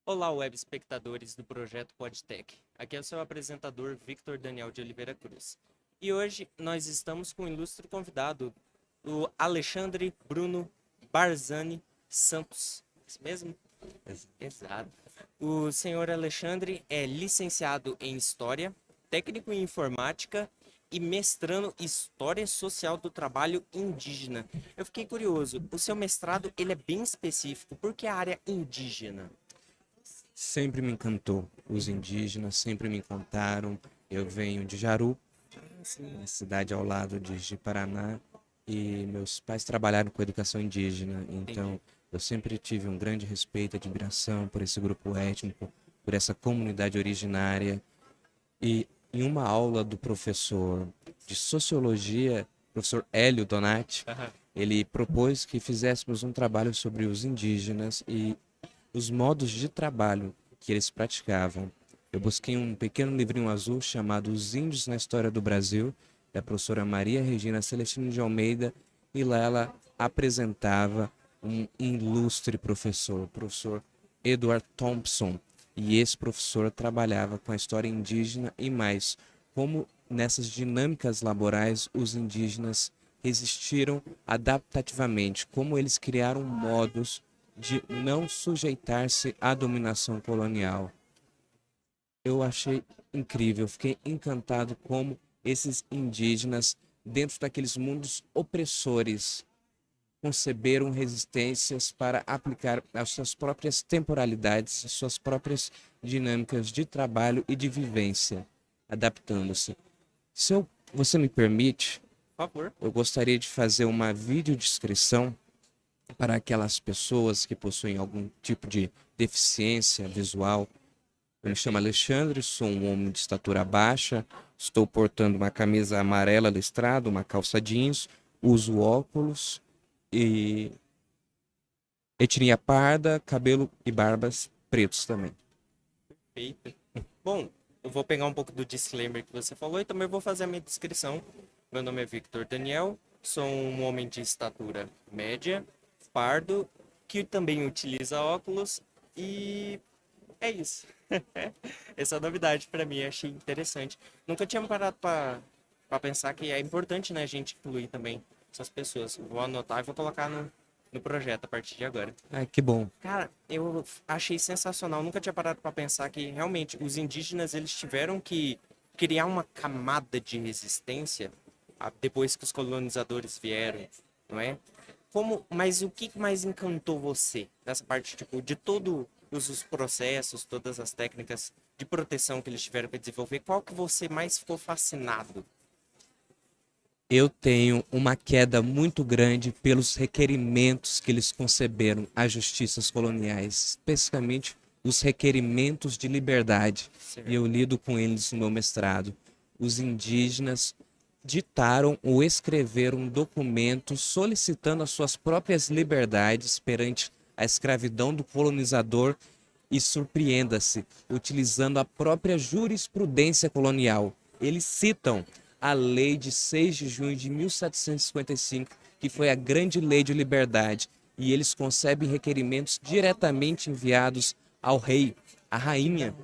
Olá, web espectadores do projeto PodTech. Aqui é o seu apresentador Victor Daniel de Oliveira Cruz. E hoje nós estamos com um ilustre convidado, o Alexandre Bruno Barzani Santos. Isso mesmo? Exato. O senhor Alexandre é licenciado em História, técnico em Informática e mestrando em História Social do Trabalho Indígena. Eu fiquei curioso, o seu mestrado ele é bem específico, por que a área indígena? Sempre me encantou. Os indígenas sempre me encantaram. Eu venho de Jaru, uma cidade ao lado de Ji-Paraná, e meus pais trabalharam com educação indígena. Então, eu sempre tive um grande respeito e admiração por esse grupo étnico, por essa comunidade originária. E em uma aula do professor de Sociologia, professor Hélio Donati, ele propôs que fizéssemos um trabalho sobre os indígenas e os modos de trabalho que eles praticavam. Eu busquei um pequeno livrinho azul chamado Os Índios na História do Brasil, da professora Maria Regina Celestino de Almeida, e lá ela apresentava um ilustre professor, o professor Edward Thompson, e esse professor trabalhava com a história indígena e mais, como nessas dinâmicas laborais os indígenas resistiram adaptativamente, como eles criaram modos de não sujeitar-se à dominação colonial. Eu achei incrível, fiquei encantado como esses indígenas, dentro daqueles mundos opressores, conceberam resistências para aplicar as suas próprias temporalidades, as suas próprias dinâmicas de trabalho e de vivência, adaptando-se. Você me permite, Por favor. eu gostaria de fazer uma videodescrição para aquelas pessoas que possuem algum tipo de deficiência visual. Eu me chamo Alexandre, sou um homem de estatura baixa, estou portando uma camisa amarela listrada, uma calça jeans, uso óculos e etnia parda, cabelo e barbas pretos também. Perfeito. Bom, eu vou pegar um pouco do disclaimer que você falou e também vou fazer a minha descrição. Meu nome é Victor Daniel, sou um homem de estatura média, pardo, que também utiliza óculos e é isso. Essa é a novidade para mim, achei interessante. Nunca tinha parado para pensar que é importante, né, a gente incluir também essas pessoas. Vou anotar e vou colocar no projeto a partir de agora. Ai, que bom. Cara, eu achei sensacional. Nunca tinha parado para pensar que realmente os indígenas eles tiveram que criar uma camada de resistência depois que os colonizadores vieram, não é? Mas o que mais encantou você dessa parte, tipo, de todos os processos, todas as técnicas de proteção que eles tiveram para desenvolver? Qual que você mais ficou fascinado? Eu tenho uma queda muito grande pelos requerimentos que eles conceberam às justiças coloniais, especificamente os requerimentos de liberdade. E eu lido com eles no meu mestrado. Os indígenas ditaram ou escreveram um documento solicitando as suas próprias liberdades perante a escravidão do colonizador e surpreenda-se, utilizando a própria jurisprudência colonial. Eles citam a Lei de 6 de junho de 1755, que foi a grande lei de liberdade, e eles concebem requerimentos diretamente enviados ao rei, à rainha.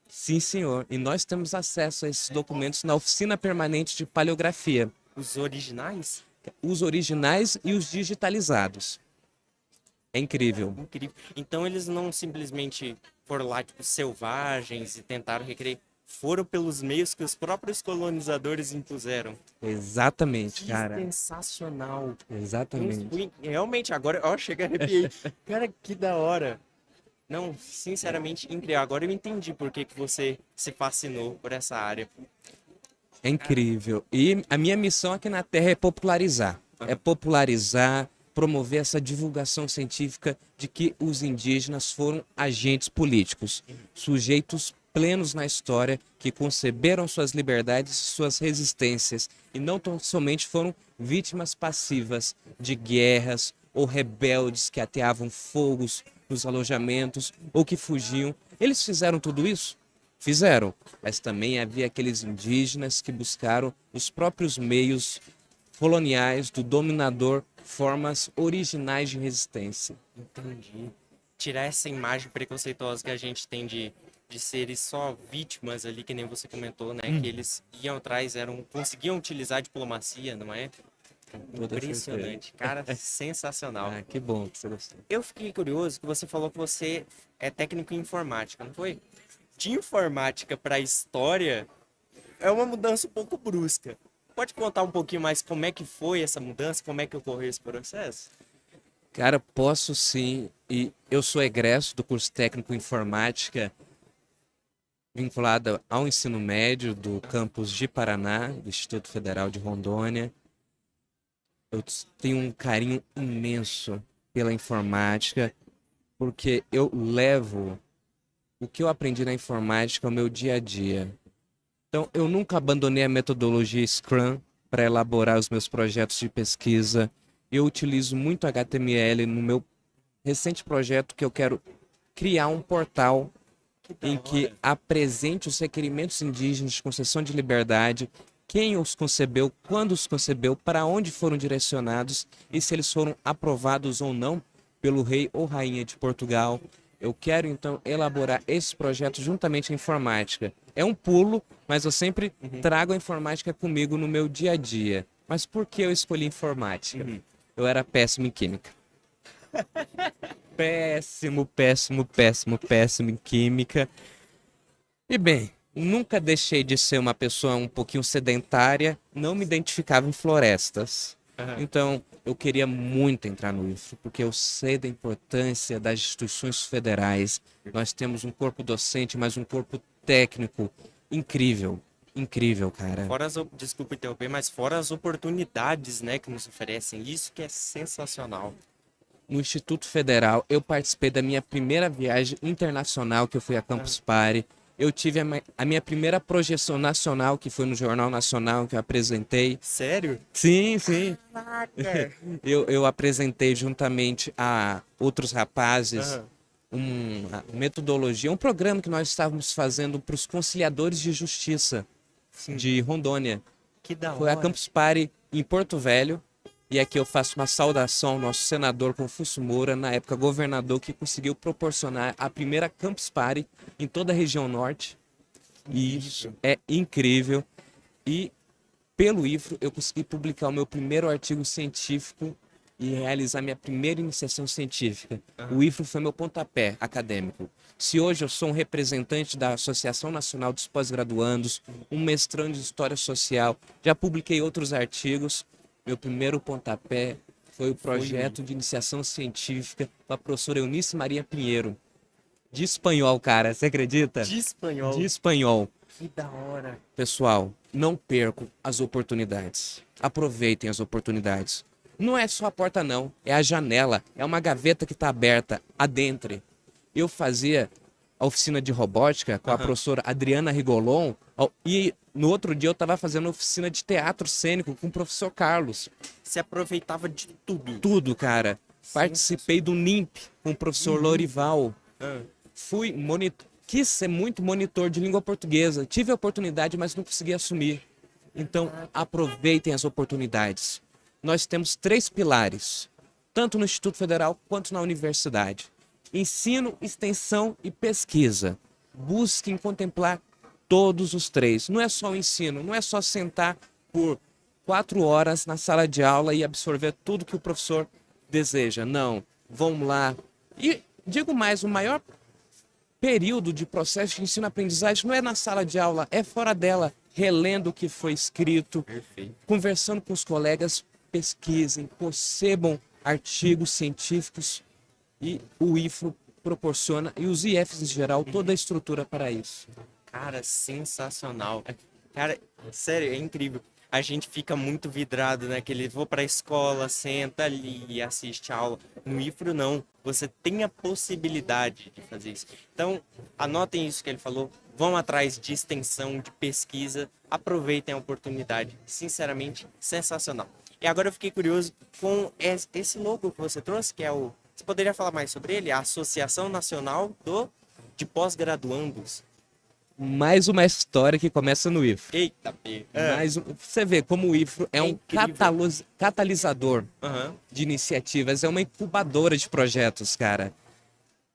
Sim, senhor. E nós temos acesso a esses documentos na oficina permanente de paleografia. Os originais? Os originais e os digitalizados. É incrível. Incrível. Então eles não simplesmente foram lá, tipo, selvagens e tentaram requerer. Foram pelos meios que os próprios colonizadores impuseram. Exatamente, Que cara. sensacional. Exatamente. Realmente, agora, ó, chega a arrepiei. Cara, que da hora. Não, sinceramente, incrível. Agora eu entendi por que você se fascinou por essa área. É incrível. E a minha missão aqui na Terra é popularizar. É popularizar, promover essa divulgação científica de que os indígenas foram agentes políticos, sujeitos plenos na história, que conceberam suas liberdades e suas resistências, e não tão somente foram vítimas passivas de guerras ou rebeldes que ateavam fogos nos alojamentos ou que fugiam. Eles fizeram tudo isso? fizeram, mas também havia aqueles indígenas que buscaram os próprios meios coloniais do dominador, formas originais de resistência. Entendi. Tirar essa imagem preconceituosa que a gente tem de seres só vítimas ali, que nem você comentou, né? Que eles iam atrás, conseguiam utilizar a diplomacia, não é? Toda certeza. Impressionante. Cara, sensacional. Ah, que bom que você gostou. Eu fiquei curioso que você falou que você é técnico em informática, não foi? De informática para história é uma mudança um pouco brusca. Pode contar um pouquinho mais como é que foi essa mudança, como é que ocorreu esse processo? Cara, posso sim. E eu sou egresso do curso técnico em informática, vinculado ao ensino médio do campus de Paraná, do Instituto Federal de Rondônia. Eu tenho um carinho imenso pela informática, porque eu levo o que eu aprendi na informática ao meu dia a dia. Então, eu nunca abandonei a metodologia Scrum para elaborar os meus projetos de pesquisa. Eu utilizo muito HTML no meu recente projeto que eu quero criar um portal em que apresente os requerimentos indígenas de concessão de liberdade, quem os concebeu, quando os concebeu, para onde foram direcionados e se eles foram aprovados ou não pelo rei ou rainha de Portugal. Eu quero então elaborar esse projeto juntamente à informática. É um pulo, mas eu sempre trago a informática comigo no meu dia a dia. Mas por que eu escolhi informática? Eu era péssimo em química. Péssimo, péssimo, péssimo, péssimo em química. E bem, nunca deixei de ser uma pessoa um pouquinho sedentária, não me identificava em florestas. Então, eu queria muito entrar no IFRO, porque eu sei da importância das instituições federais. Nós temos um corpo docente, mas um corpo técnico incrível. Incrível, cara. Desculpa interromper, mas fora as oportunidades, né, que nos oferecem, isso que é sensacional. No Instituto Federal, eu participei da minha primeira viagem internacional, que eu fui a Campus Party. Eu tive a minha primeira projeção nacional, que foi no Jornal Nacional, que eu apresentei. Sério? Sim, sim. Caraca! Eu apresentei juntamente a outros rapazes uma metodologia, um programa que nós estávamos fazendo para os conciliadores de justiça de Rondônia. Que da Foi a hora. Campus Party em Porto Velho. E aqui eu faço uma saudação ao nosso senador Confúcio Moura, na época governador, que conseguiu proporcionar a primeira Campus Party em toda a região norte. E isso é incrível. E pelo IFRO eu consegui publicar o meu primeiro artigo científico e realizar minha primeira iniciação científica. O IFRO foi meu pontapé acadêmico. Se hoje eu sou um representante da Associação Nacional dos Pós-Graduandos, um mestrando em História Social, já publiquei outros artigos, meu primeiro pontapé foi o projeto de iniciação científica da professora Eunice Maria Pinheiro. De espanhol, cara, você acredita? De espanhol. De espanhol. Que da hora. Pessoal, não percam as oportunidades. Aproveitem as oportunidades. Não é só a porta não, é a janela, é uma gaveta que está aberta, adentre. Eu fazia a oficina de robótica com a professora Adriana Rigolon e no outro dia eu estava fazendo oficina de teatro cênico com o professor Carlos. Você aproveitava de tudo. Tudo, cara. Participei do NIMP com o professor Lorival. Quis ser muito monitor de língua portuguesa. Tive a oportunidade, mas não consegui assumir. Então, aproveitem as oportunidades. Nós temos 3 pilares, tanto no Instituto Federal quanto na universidade. Ensino, extensão e pesquisa. Busquem contemplar todos os 3. Não é só o ensino, não é só sentar por 4 horas na sala de aula e absorver tudo que o professor deseja. Não, vamos lá. E digo mais, o maior período de processo de ensino-aprendizagem não é na sala de aula, é fora dela, relendo o que foi escrito, conversando com os colegas, pesquisem, concebam artigos científicos e o IFRO proporciona, e os IFs em geral, toda a estrutura para isso. Cara, sensacional. Cara, sério, é incrível. A gente fica muito vidrado naquele, vou pra escola, senta ali e assiste a aula. No IFRO não, você tem a possibilidade de fazer isso. Então, anotem isso que ele falou, vão atrás de extensão, de pesquisa, aproveitem a oportunidade. Sinceramente, sensacional. E agora eu fiquei curioso com esse logo que você trouxe, que é o... Você poderia falar mais sobre ele? A Associação Nacional de Pós-Graduandos. mais uma história que começa no IFRO. Eita, P. Você vê como o IFRO é É um incrível. catalisador Aham. de iniciativas, é uma incubadora de projetos, cara.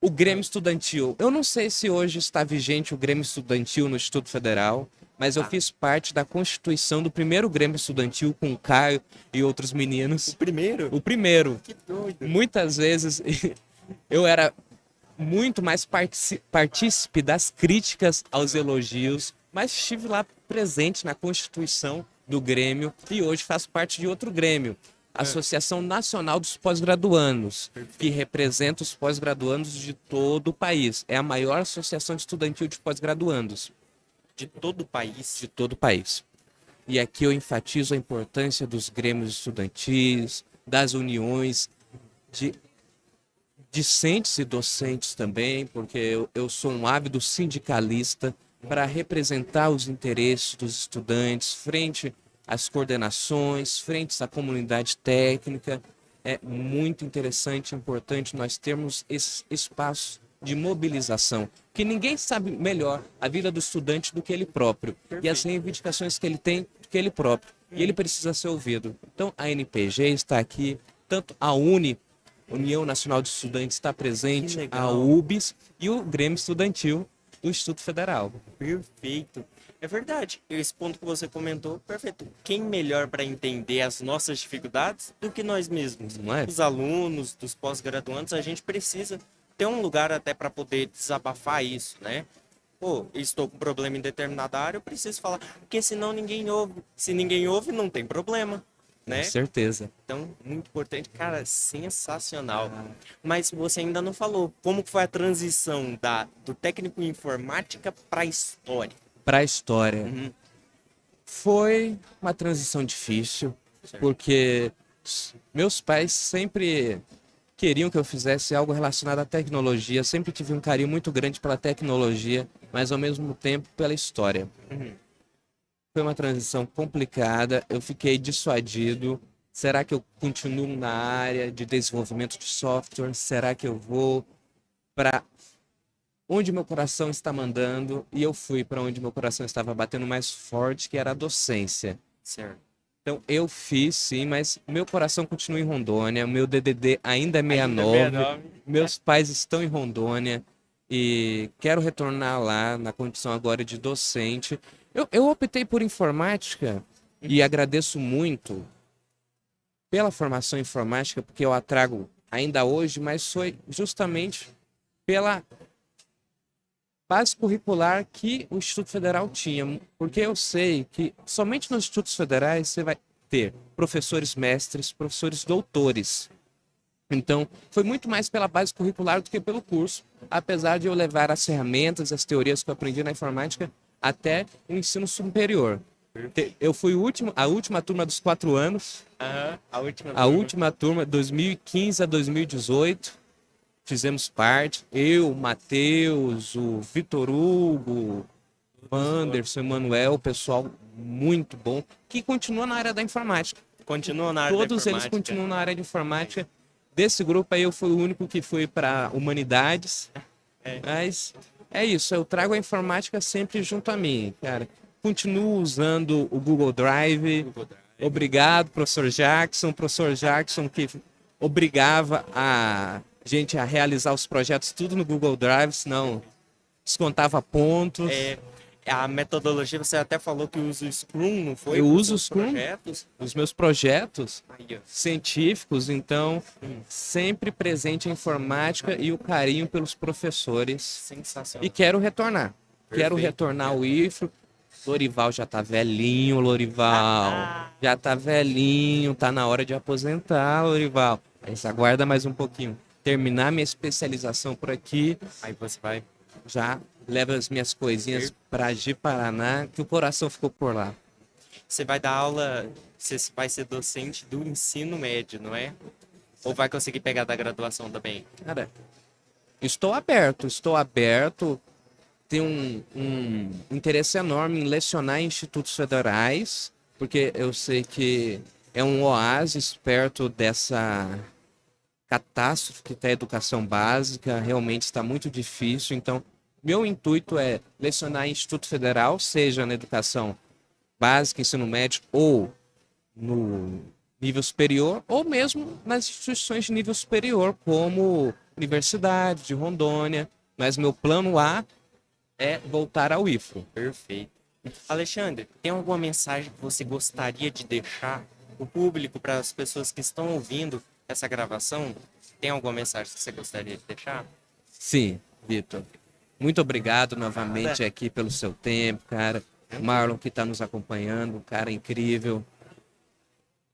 O Grêmio Estudantil, eu não sei se hoje está vigente o Grêmio Estudantil no Instituto Federal, mas eu Tá. fiz parte da constituição do primeiro Grêmio Estudantil com o Caio e outros meninos. Primeiro? O primeiro. Que doido. Muitas vezes eu era muito mais partícipe das críticas aos elogios, mas estive lá presente na constituição do Grêmio e hoje faço parte de outro Grêmio, Associação Nacional dos Pós-Graduandos, que representa os pós-graduandos de todo o país. É a maior associação estudantil de pós-graduandos De todo o país. de todo o país. E aqui eu enfatizo a importância dos grêmios estudantis, das uniões de discentes e docentes também, porque eu sou um ávido sindicalista para representar os interesses dos estudantes frente às coordenações, frente à comunidade técnica. É muito interessante e importante nós termos esse espaço de mobilização, que ninguém sabe melhor a vida do estudante do que ele próprio e as reivindicações que ele tem do que ele próprio. E ele precisa ser ouvido. Então a NPG está aqui, tanto a União Nacional de Estudantes está presente, Que a legal. UBS e o Grêmio Estudantil do Instituto Federal. Perfeito. É verdade. Esse ponto que você comentou, perfeito. Quem melhor para entender as nossas dificuldades do que nós mesmos? Não é? Os alunos, dos pós-graduandos, a gente precisa ter um lugar até para poder desabafar isso, né? Pô, estou com problema em determinada área, eu preciso falar, porque senão ninguém ouve. Se ninguém ouve, não tem problema, Com né? certeza. Então, muito importante, cara, sensacional. Mas você ainda não falou como que foi a transição do técnico em informática para história. Para a história, Uhum. foi uma transição difícil, Certo. porque meus pais sempre queriam que eu fizesse algo relacionado à tecnologia, sempre tive um carinho muito grande pela tecnologia, mas ao mesmo tempo pela história. Uhum. Foi uma transição complicada, eu fiquei dissuadido. Será que eu continuo na área de desenvolvimento de software? Será que eu vou para onde meu coração está mandando? E eu fui para onde meu coração estava batendo mais forte, que era a docência. Certo. Então eu fiz sim, mas meu coração continua em Rondônia, o meu DDD ainda é Ainda 69, 69. meus pais estão em Rondônia e quero retornar lá na condição agora de docente. Eu optei por informática e agradeço muito pela formação em informática, porque eu a trago ainda hoje, mas foi justamente pela base curricular que o Instituto Federal tinha, porque eu sei que somente nos institutos federais você vai ter professores mestres, professores doutores. Então, foi muito mais pela base curricular do que pelo curso, apesar de eu levar as ferramentas, as teorias que eu aprendi na informática até o ensino superior. Eu fui a última turma dos 4 anos, Aham, a última a turma. última turma, 2015 a 2018. Fizemos parte, eu, Matheus, o Vitor Hugo, o Anderson, Emanuel, pessoal muito bom, que continua na área da informática. Continua na área da Todos eles informática. continuam na área de informática. Desse grupo aí eu fui o único que fui para humanidades. É. Mas é isso, eu trago a informática sempre junto a mim, cara. Continuo usando o Google Drive. Google Drive. Obrigado, professor Jackson. Professor Jackson que obrigava a gente a realizar os projetos tudo no Google Drive, senão descontava pontos. É, a metodologia, você até falou que usa o Scrum, não foi? Eu Para os uso o seus Scrum. projetos? Os meus projetos Aí, ó. científicos, então, sempre presente a informática e o carinho pelos professores. Sensacional. E quero retornar. Quero Perfeito. retornar ao IFRO. Lorival já tá velhinho, Lorival. Já tá velhinho, tá na hora de aposentar, Lorival. Aí você aguarda mais um pouquinho. Terminar minha especialização por aqui, Aí você vai. já levo as minhas coisinhas pra Ji-Paraná, que o coração ficou por lá. Você vai dar aula, você vai ser docente do ensino médio, não é? Ou vai conseguir pegar da graduação também? Cara, estou aberto. Tenho um interesse enorme em lecionar em institutos federais, porque eu sei que é um oásis perto dessa catástrofe que está a educação básica, realmente está muito difícil, então Meu intuito é lecionar em Instituto Federal, seja na educação básica, ensino médio ou no nível superior, ou mesmo nas instituições de nível superior, como Universidade de Rondônia. Mas meu plano A é voltar ao IFRO. Perfeito. Alexandre, tem alguma mensagem que você gostaria de deixar o público, para as pessoas que estão ouvindo essa gravação? Tem alguma mensagem que você gostaria de deixar? Sim, Vitor. Muito obrigado Nada. novamente aqui pelo seu tempo, cara. Marlon que está nos acompanhando, um cara incrível.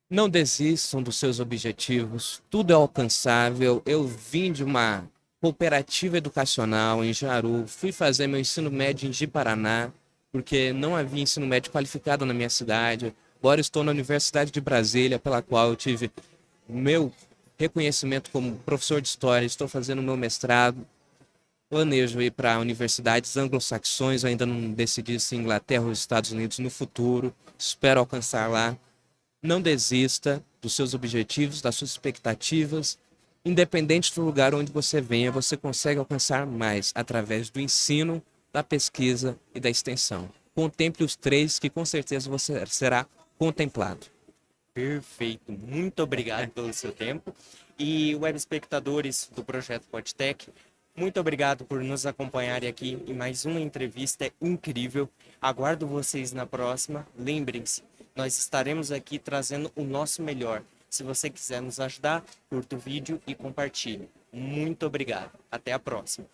Não desistam dos seus objetivos, tudo é alcançável. Eu vim de uma cooperativa educacional em Jaru, fui fazer meu ensino médio em Ji-Paraná, porque não havia ensino médio qualificado na minha cidade. Agora estou na Universidade de Brasília, pela qual eu tive meu reconhecimento como professor de história, estou fazendo meu mestrado. Planejo ir para universidades anglo-saxões, eu ainda não decidi se Inglaterra ou Estados Unidos no futuro. Espero alcançar lá. Não desista dos seus objetivos, das suas expectativas. Independente do lugar onde você venha, você consegue alcançar mais através do ensino, da pesquisa e da extensão. Contemple os três que com certeza você será contemplado. Perfeito. Muito obrigado pelo seu tempo. E web espectadores do projeto Podtech, muito obrigado por nos acompanharem aqui em mais uma entrevista incrível. Aguardo vocês na próxima. Lembrem-se, nós estaremos aqui trazendo o nosso melhor. Se você quiser nos ajudar, curta o vídeo e compartilhe. Muito obrigado. Até a próxima.